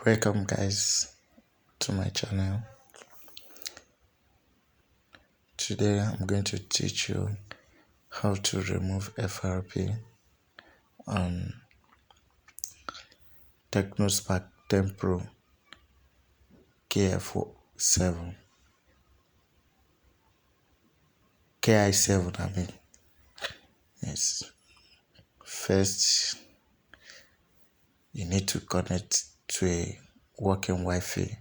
Welcome guys to my channel. Today I'm going to teach you how to remove FRP on TECNO SPARK 10 Pro KI7 I mean. Yes. First you need to connect to a working Wi-Fi.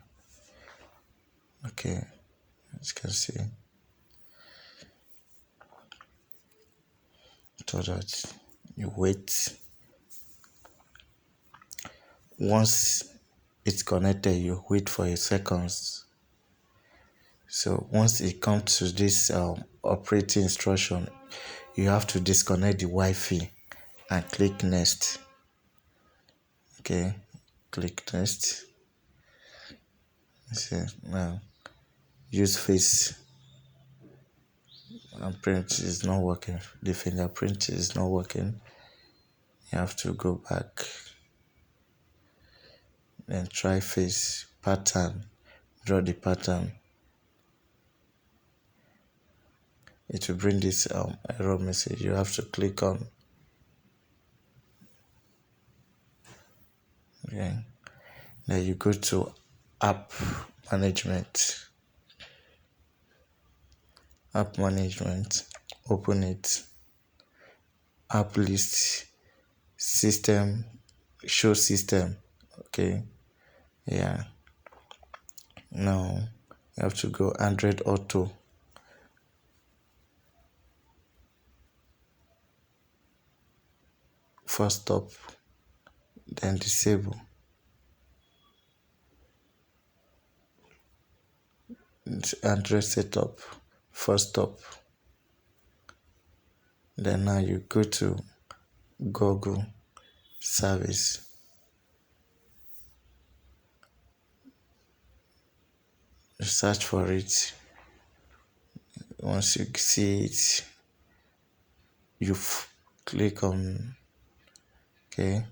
Okay, as you can see. So that you wait. Once it's connected, you wait for a seconds. So once it comes to this operating instruction, you have to disconnect the Wi-Fi and click next. Okay, click next. See now, use face and print is not working. The fingerprint is not working. You have to go back. Then try face pattern. Draw the pattern. It will bring this error message. You have to click on. Okay. Then you go to app management. App management. Open it. App list. System. Show system. Okay. Yeah. Now you have to go Android Auto. First stop, then disable. Android setup, first stop. Then now you go to Google service. You search for it. Once you see it, you click on okay.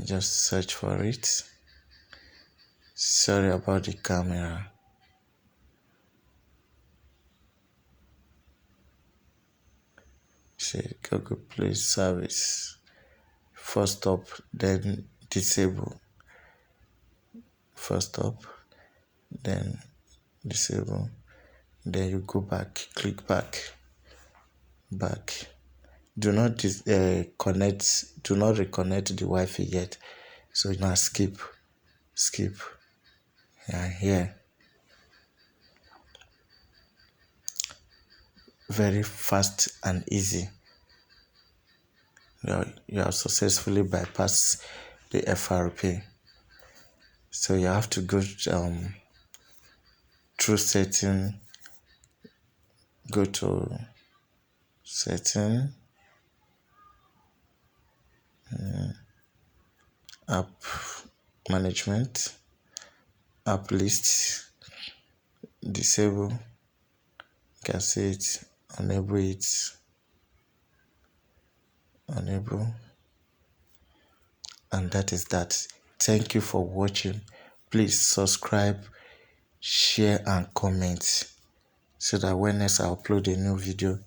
Just search for it. Sorry about the camera. Say Google Play service. First stop, then disable. First stop, then disable. Then you go back, click back. Do not reconnect the Wi-Fi yet. So now skip. Yeah, here. Very fast and easy. You have successfully bypassed the FRP. So you have to go through setting. Go to setting. App management, app list, disable. You can see it, enable and that is that. Thank you for watching. Please subscribe, share and comment so that when next I upload a new video